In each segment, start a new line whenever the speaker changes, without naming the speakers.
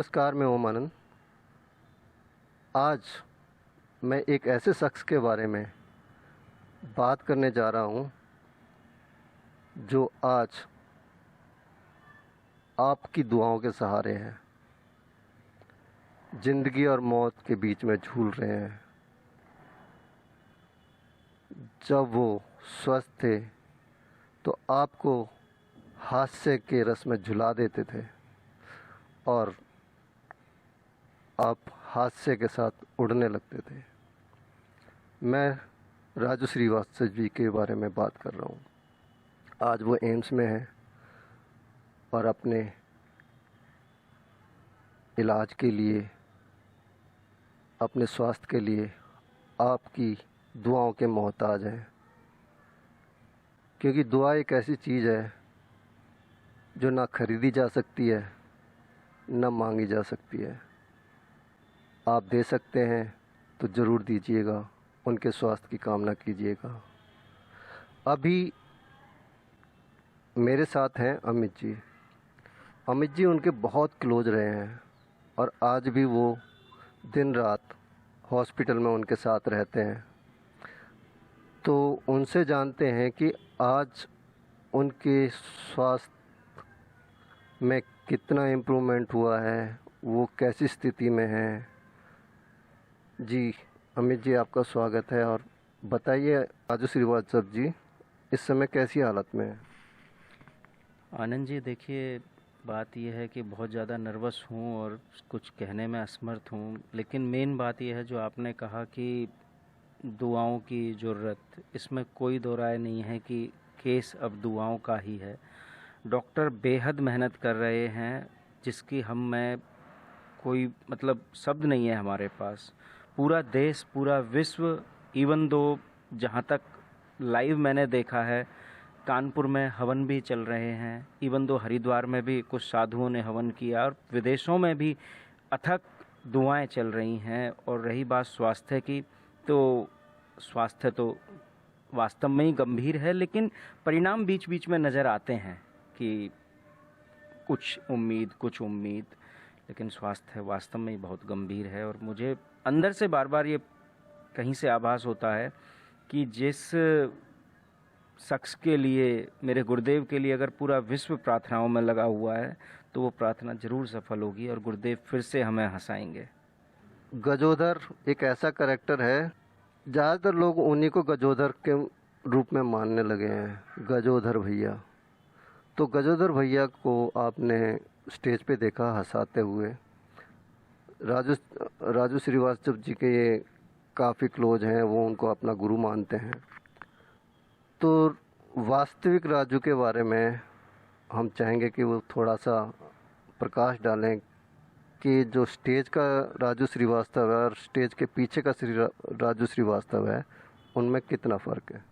नमस्कार, मैं ओम आनंद। आज मैं एक ऐसे शख्स के बारे में बात करने जा रहा हूँ जो आज आपकी दुआओं के सहारे हैं, ज़िंदगी और मौत के बीच में झूल रहे हैं। जब वो स्वस्थ थे तो आपको हास्य के रस में झुला देते थे और आप हास्य के साथ उड़ने लगते थे। मैं राजू श्रीवास्तव जी के बारे में बात कर रहा हूँ। आज वो एम्स में हैं और अपने इलाज के लिए, अपने स्वास्थ्य के लिए आपकी दुआओं के मोहताज हैं, क्योंकि दुआ एक ऐसी चीज़ है जो ना खरीदी जा सकती है, ना मांगी जा सकती है। आप दे सकते हैं तो ज़रूर दीजिएगा, उनके स्वास्थ्य की कामना कीजिएगा। अभी मेरे साथ हैं अमित जी। अमित जी उनके बहुत क्लोज रहे हैं और आज भी वो दिन रात हॉस्पिटल में उनके साथ रहते हैं। तो उनसे जानते हैं कि आज उनके स्वास्थ्य में कितना इम्प्रूवमेंट हुआ है, वो कैसी स्थिति में हैं। जी अमित जी, आपका स्वागत है। और बताइए राजू श्रीवास्तव जी इस समय कैसी हालत में है?
आनंद जी, देखिए, बात यह है कि बहुत ज़्यादा नर्वस हूँ और कुछ कहने में असमर्थ हूँ। लेकिन मेन बात यह है जो आपने कहा कि दुआओं की ज़रूरत, इसमें कोई दो राय नहीं है कि केस अब दुआओं का ही है। डॉक्टर बेहद मेहनत कर रहे हैं, जिसकी मैं कोई शब्द नहीं है हमारे पास। पूरा देश, पूरा विश्व, इवन दो जहाँ तक लाइव मैंने देखा है, कानपुर में हवन भी चल रहे हैं। इवन दो हरिद्वार में भी कुछ साधुओं ने हवन किया और विदेशों में भी अथक दुआएं चल रही हैं। और रही बात स्वास्थ्य की, तो स्वास्थ्य तो वास्तव में ही गंभीर है, लेकिन परिणाम बीच बीच में नज़र आते हैं कि कुछ उम्मीद, लेकिन स्वास्थ्य वास्तव में ही बहुत गंभीर है। और मुझे अंदर से बार बार ये कहीं से आभास होता है कि जिस शख्स के लिए, मेरे गुरुदेव के लिए, अगर पूरा विश्व प्रार्थनाओं में लगा हुआ है तो वो प्रार्थना जरूर सफल होगी और गुरुदेव फिर से हमें हंसाएंगे।
गजोधर एक ऐसा कैरेक्टर है, ज़्यादातर लोग उन्हीं को गजोधर के रूप में मानने लगे हैं, गजोधर भैया। तो गजोधर भैया को आपने स्टेज पे देखा हंसाते हुए। राजू श्रीवास्तव जी के ये काफ़ी क्लोज हैं, वो उनको अपना गुरु मानते हैं। तो वास्तविक राजू के बारे में हम चाहेंगे कि वो थोड़ा सा प्रकाश डालें कि जो स्टेज का राजू श्रीवास्तव है और स्टेज के पीछे का राजू श्रीवास्तव है, उनमें कितना फ़र्क है।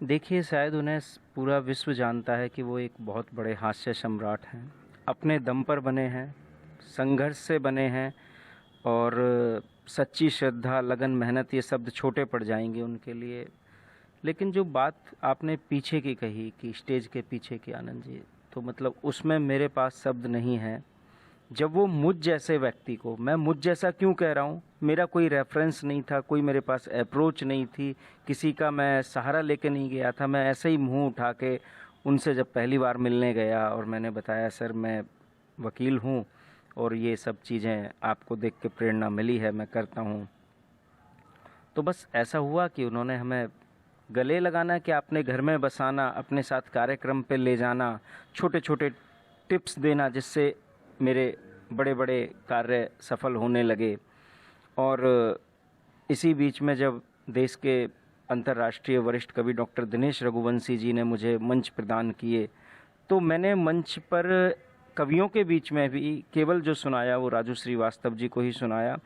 देखिए, शायद उन्हें पूरा विश्व जानता है कि वो एक बहुत बड़े हास्य सम्राट हैं, अपने दम पर बने हैं, संघर्ष से बने हैं। और सच्ची श्रद्धा, लगन, मेहनत, ये शब्द छोटे पड़ जाएंगे उनके लिए। लेकिन जो बात आपने पीछे की कही कि स्टेज के पीछे की, आनंद जी, तो उसमें मेरे पास शब्द नहीं है। जब वो मुझ जैसे व्यक्ति को, मैं मुझ जैसा क्यों कह रहा हूँ, मेरा कोई रेफरेंस नहीं था, कोई मेरे पास अप्रोच नहीं थी, किसी का मैं सहारा लेके नहीं गया था। मैं ऐसे ही मुंह उठा के उनसे जब पहली बार मिलने गया और मैंने बताया, सर मैं वकील हूँ और ये सब चीज़ें आपको देख के प्रेरणा मिली है, मैं करता हूँ। तो बस ऐसा हुआ कि उन्होंने हमें गले लगाना, कि अपने घर में बसाना, अपने साथ कार्यक्रम पे ले जाना, छोटे छोटे टिप्स देना, जिससे मेरे बड़े बड़े कार्य सफल होने लगे। और इसी बीच में जब देश के अंतर्राष्ट्रीय वरिष्ठ कवि डॉक्टर दिनेश रघुवंशी जी ने मुझे मंच प्रदान किए, तो मैंने मंच पर कवियों के बीच में भी केवल जो सुनाया वो राजू श्रीवास्तव जी को ही सुनाया।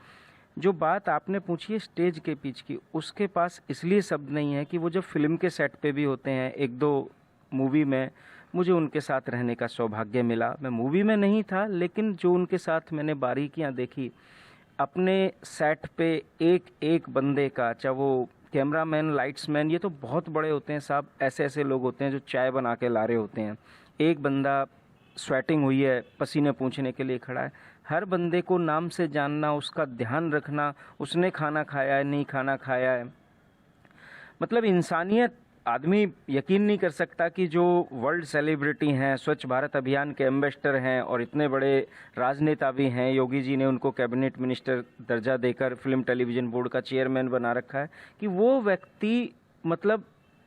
जो बात आपने पूछी है स्टेज के पीछे की, उसके पास इसलिए शब्द नहीं है कि वो जो फिल्म के सेट पे भी होते हैं, एक दो मूवी में मुझे उनके साथ रहने का सौभाग्य मिला। मैं मूवी में नहीं था, लेकिन जो उनके साथ मैंने बारीकियां देखी, अपने सेट पे एक एक बंदे का, चाहे वो कैमरामैन, लाइट्समैन, ये तो बहुत बड़े होते हैं साहब, ऐसे ऐसे लोग होते हैं जो चाय बना के ला रहे होते हैं। एक बंदा स्वेटिंग हुई है, पसीने पोंछने के लिए खड़ा है। हर बंदे को नाम से जानना, उसका ध्यान रखना, उसने खाना खाया है नहीं खाना खाया है, मतलब इंसानियत। आदमी यकीन नहीं कर सकता कि जो वर्ल्ड सेलिब्रिटी हैं, स्वच्छ भारत अभियान के एम्बेसडर हैं और इतने बड़े राजनेता भी हैं, योगी जी ने उनको कैबिनेट मिनिस्टर दर्जा देकर फिल्म टेलीविज़न बोर्ड का चेयरमैन बना रखा है, कि वो व्यक्ति मतलब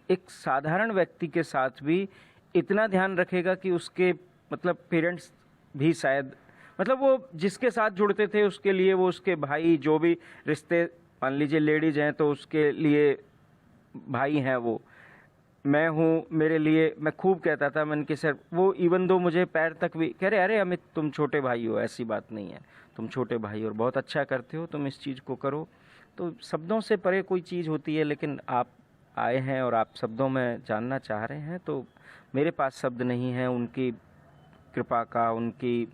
एक साधारण व्यक्ति के साथ भी इतना ध्यान रखेगा कि उसके मतलब पेरेंट्स भी शायद, मतलब वो जिसके साथ जुड़ते थे उसके लिए, वो उसके भाई, जो भी रिश्ते, मान लीजिए लेडीज हैं तो उसके लिए भाई हैं, वो मैं हूँ, मेरे लिए मैं खूब कहता था, मैंने कि सर वो इवन दो मुझे पैर तक भी कह रहे, अरे अमित तुम छोटे भाई हो, ऐसी बात नहीं है, तुम छोटे भाई हो और बहुत अच्छा करते हो, तुम इस चीज़ को करो। तो शब्दों से परे कोई चीज़ होती है, लेकिन आप आए हैं और आप शब्दों में जानना चाह रहे हैं, तो मेरे पास शब्द नहीं है उनकी कृपा का, उनकी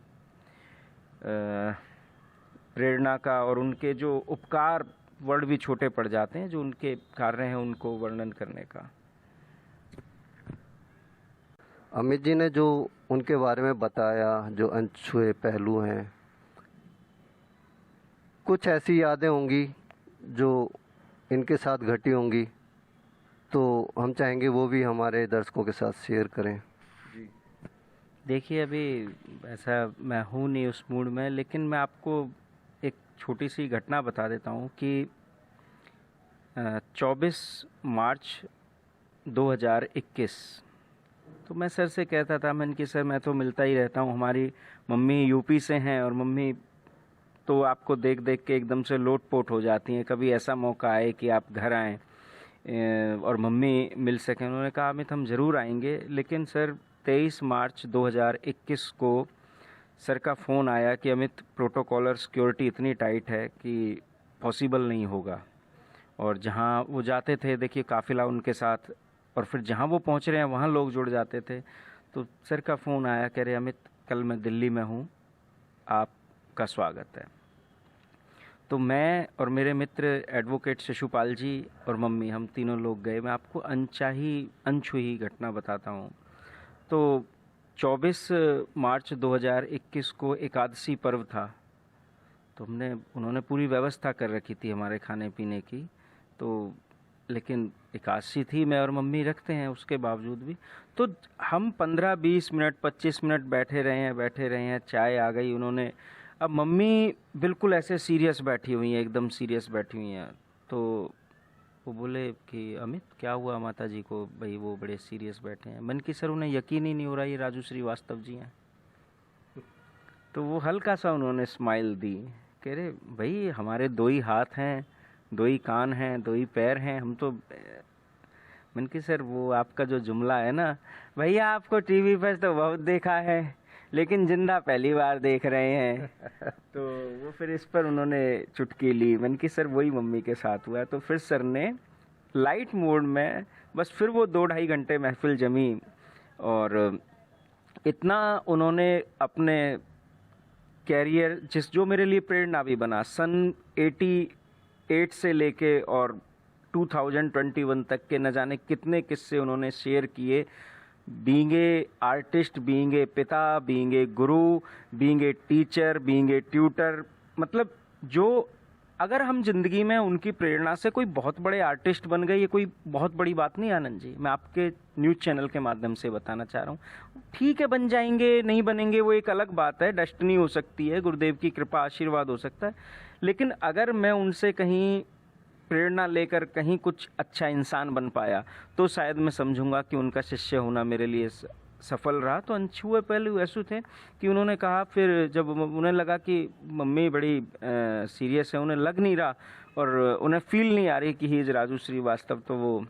प्रेरणा का, और उनके जो उपकार, वर्ड भी छोटे पड़ जाते हैं जो उनके कार्य हैं उनको वर्णन करने का।
अमित जी ने जो उनके बारे में बताया, जो अनछुए पहलू हैं, कुछ ऐसी यादें होंगी जो इनके साथ घटी होंगी, तो हम चाहेंगे वो भी हमारे दर्शकों के साथ शेयर करें।
जी देखिए, अभी ऐसा मैं हूँ नहीं उस मूड में, लेकिन मैं आपको एक छोटी सी घटना बता देता हूँ कि 24 मार्च 2021, तो मैं सर से कहता था, मैंने कि सर मैं तो मिलता ही रहता हूँ, हमारी मम्मी यूपी से हैं और मम्मी तो आपको देख देख के एकदम से लोटपोट हो जाती हैं, कभी ऐसा मौका आए कि आप घर आएँ और मम्मी मिल सकें। उन्होंने कहा अमित हम ज़रूर आएंगे, लेकिन सर 23 मार्च 2021 को सर का फ़ोन आया कि अमित प्रोटोकॉलर सिक्योरिटी इतनी टाइट है कि पॉसिबल नहीं होगा। और जहाँ वो जाते थे, देखिए काफ़िला उनके साथ, और फिर जहाँ वो पहुँच रहे हैं वहाँ लोग जुड़ जाते थे। तो सर का फ़ोन आया, कह रहे अमित कल मैं दिल्ली में हूँ, आपका स्वागत है। तो मैं और मेरे मित्र एडवोकेट शिशुपाल जी और मम्मी, हम तीनों लोग गए। मैं आपको अनछुई घटना बताता हूँ। तो 24 मार्च 2021 को एकादशी पर्व था, तो उन्होंने पूरी व्यवस्था कर रखी थी हमारे खाने पीने की, तो लेकिन एकादशी थी, मैं और मम्मी रखते हैं उसके बावजूद भी, तो हम 15-20 मिनट 25 मिनट बैठे रहे हैं, चाय आ गई उन्होंने, अब मम्मी बिल्कुल ऐसे सीरियस बैठी हुई हैं, एकदम सीरियस बैठी हुई हैं। तो वो बोले कि अमित क्या हुआ माता जी को, भाई वो बड़े सीरियस बैठे हैं। मन की सर उन्हें यकीन ही नहीं हो रहा ये राजू श्रीवास्तव जी हैं। तो वो हल्का सा उन्होंने स्माइल दी, कह रहे भाई हमारे 2 ही हाथ हैं, 2 ही कान हैं, 2 ही पैर हैं, हम तो। मन की सर वो आपका जो जुमला है ना, भैया आपको टीवी पर तो बहुत देखा है लेकिन जिंदा पहली बार देख रहे हैं। तो वो फिर इस पर उन्होंने चुटकी ली। मन की सर वही मम्मी के साथ हुआ। तो फिर सर ने लाइट मोड में बस फिर वो 2-2.5 घंटे महफिल जमी, और इतना उन्होंने अपने कैरियर, जो मेरे लिए प्रेरणा भी बना, सन 88 से लेके और 2021 तक के न जाने कितने किस्से उन्होंने शेयर किए, being a artist, being a पिता, being a Guru, being a teacher, being a tutor. मतलब जो अगर हम जिंदगी में उनकी प्रेरणा से कोई बहुत बड़े आर्टिस्ट बन गए, ये कोई बहुत बड़ी बात नहीं आनंद जी, मैं आपके न्यूज़ चैनल के माध्यम से बताना चाह रहा हूँ। ठीक है, बन जाएंगे नहीं बनेंगे वो एक अलग बात है, डेस्टिनी हो सकती है, गुरुदेव की कृपा आशीर्वाद हो सकता है, लेकिन अगर मैं उनसे कहीं प्रेरणा लेकर कहीं कुछ अच्छा इंसान बन पाया तो शायद मैं समझूंगा कि उनका शिष्य होना मेरे लिए सफल रहा। तो अनछुए पहलू ऐसे थे कि उन्होंने कहा, फिर जब उन्हें लगा कि मम्मी बड़ी सीरियस है, उन्हें लग नहीं रहा और उन्हें फील नहीं आ रही कि ही इज़ राजू श्रीवास्तव, तो वो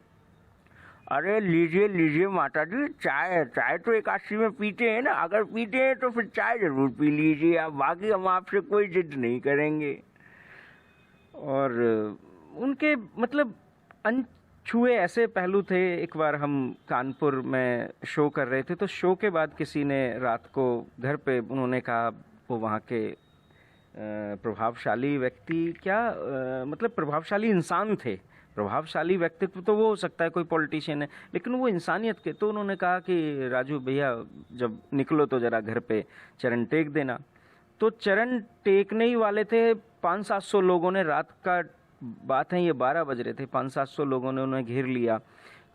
अरे लीजिए लीजिए माता जी, चाय चाय तो एकादशी में पीते हैं ना, अगर पीते हैं तो फिर चाय जरूर पी लीजिए आप, बाकी हम आपसे कोई जिद नहीं करेंगे। और उनके मतलब अनछुए ऐसे पहलू थे। एक बार हम कानपुर में शो कर रहे थे, तो शो के बाद किसी ने रात को घर पे उन्होंने कहा, वो वहाँ के प्रभावशाली व्यक्ति, क्या मतलब प्रभावशाली इंसान थे, प्रभावशाली व्यक्तित्व तो वो हो सकता है, कोई पॉलिटिशियन है, लेकिन वो इंसानियत के। तो उन्होंने कहा कि राजू भैया जब निकलो तो जरा घर पे चरण टेक देना। तो चरण टेकने ही वाले थे 500-700 लोगों ने, रात का बात है ये, 12 बज रहे थे, 500-700 लोगों ने उन्हें घेर लिया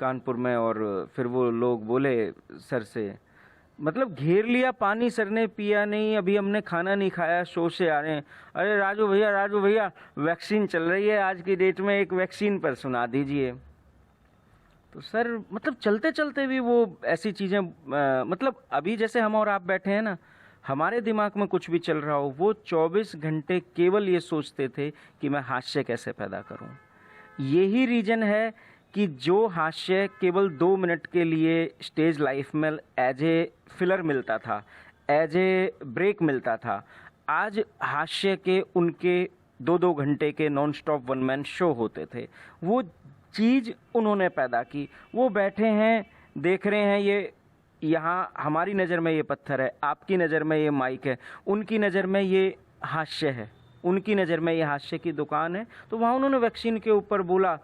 कानपुर में। और फिर वो लोग बोले सर से, मतलब घेर लिया, पानी सर ने पिया नहीं, अभी हमने खाना नहीं खाया, शो से आ रहे हैं, अरे राजू भैया वैक्सीन चल रही है आज की डेट में, एक वैक्सीन पर सुना दीजिए। तो सर मतलब चलते चलते भी वो ऐसी चीज़ें, मतलब अभी जैसे हम और आप बैठे हैं ना, हमारे दिमाग में कुछ भी चल रहा हो, वो 24 घंटे केवल ये सोचते थे कि मैं हास्य कैसे पैदा करूं। यही रीजन है कि जो हास्य केवल 2 मिनट के लिए स्टेज लाइफ में एज ए फिलर मिलता था, एज ए ब्रेक मिलता था, आज हास्य के उनके 2-2 घंटे के non stop one man show होते थे। वो चीज़ उन्होंने पैदा की। वो बैठे हैं, देख रहे हैं, ये यहाँ हमारी नज़र में ये पत्थर है, आपकी नज़र में ये माइक है, उनकी नज़र में ये हास्य है, उनकी नज़र में ये हास्य की दुकान है। तो वहाँ उन्होंने वैक्सीन के ऊपर बोला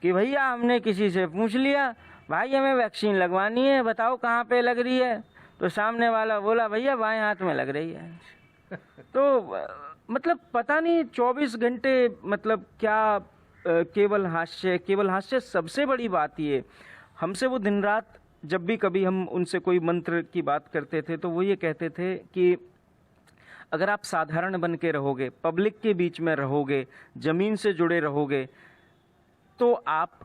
कि भैया हमने किसी से पूछ लिया, भाई हमें वैक्सीन लगवानी है, बताओ कहाँ पे लग रही है। तो सामने वाला बोला भैया बाएं हाथ में लग रही है। तो मतलब पता नहीं 24 घंटे मतलब क्या, केवल हास्य। सबसे बड़ी बात ये, हमसे वो दिन रात जब भी कभी हम उनसे कोई मंत्र की बात करते थे तो वो ये कहते थे कि अगर आप साधारण बन के रहोगे, पब्लिक के बीच में रहोगे, ज़मीन से जुड़े रहोगे, तो आप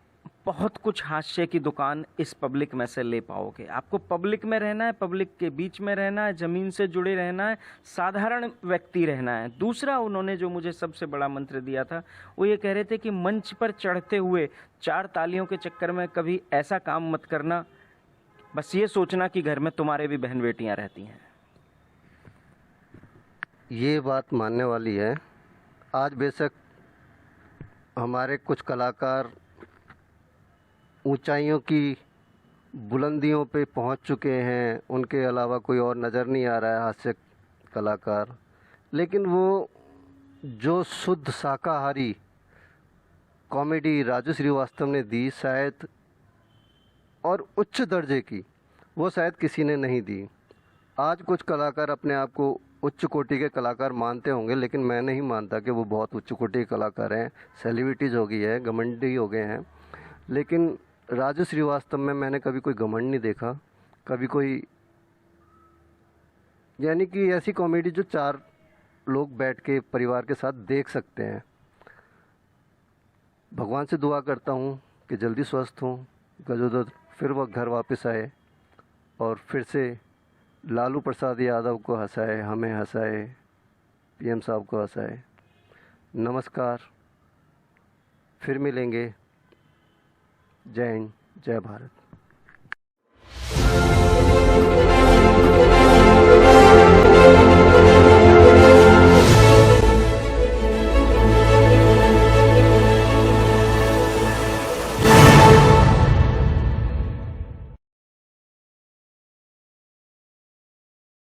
बहुत कुछ हास्य की दुकान इस पब्लिक में से ले पाओगे। आपको पब्लिक में रहना है, पब्लिक के बीच में रहना है, ज़मीन से जुड़े रहना है, साधारण व्यक्ति रहना है। दूसरा उन्होंने जो मुझे सबसे बड़ा मंत्र दिया था, वो ये कह रहे थे कि मंच पर चढ़ते हुए 4 तालियों के चक्कर में कभी ऐसा काम मत करना, बस ये सोचना कि घर में तुम्हारे भी बहन बेटियां रहती हैं।
ये बात मानने वाली है। आज बेशक हमारे कुछ कलाकार ऊंचाइयों की बुलंदियों पे पहुंच चुके हैं, उनके अलावा कोई और नज़र नहीं आ रहा है हास्य कलाकार, लेकिन वो जो शुद्ध शाकाहारी कॉमेडी राजू श्रीवास्तव ने दी शायद, और उच्च दर्जे की, वो शायद किसी ने नहीं दी। आज कुछ कलाकार अपने आप को उच्च कोटि के कलाकार मानते होंगे, लेकिन मैं नहीं मानता कि वो बहुत उच्च कोटि के कलाकार हैं। सेलिब्रिटीज़ हो गई है, घमंडी हो गए हैं, लेकिन राजू श्रीवास्तव में मैंने कभी कोई घमंड नहीं देखा, कभी कोई, यानी कि ऐसी कॉमेडी जो 4 लोग बैठ के परिवार के साथ देख सकते हैं। भगवान से दुआ करता हूँ कि जल्दी स्वस्थ हों, गजोदर फिर वह घर वापस आए और फिर से लालू प्रसाद यादव को हंसाए, हमें हंसाए, पीएम साहब को हंसाए। नमस्कार, फिर मिलेंगे। जय हिंद, जय भारत।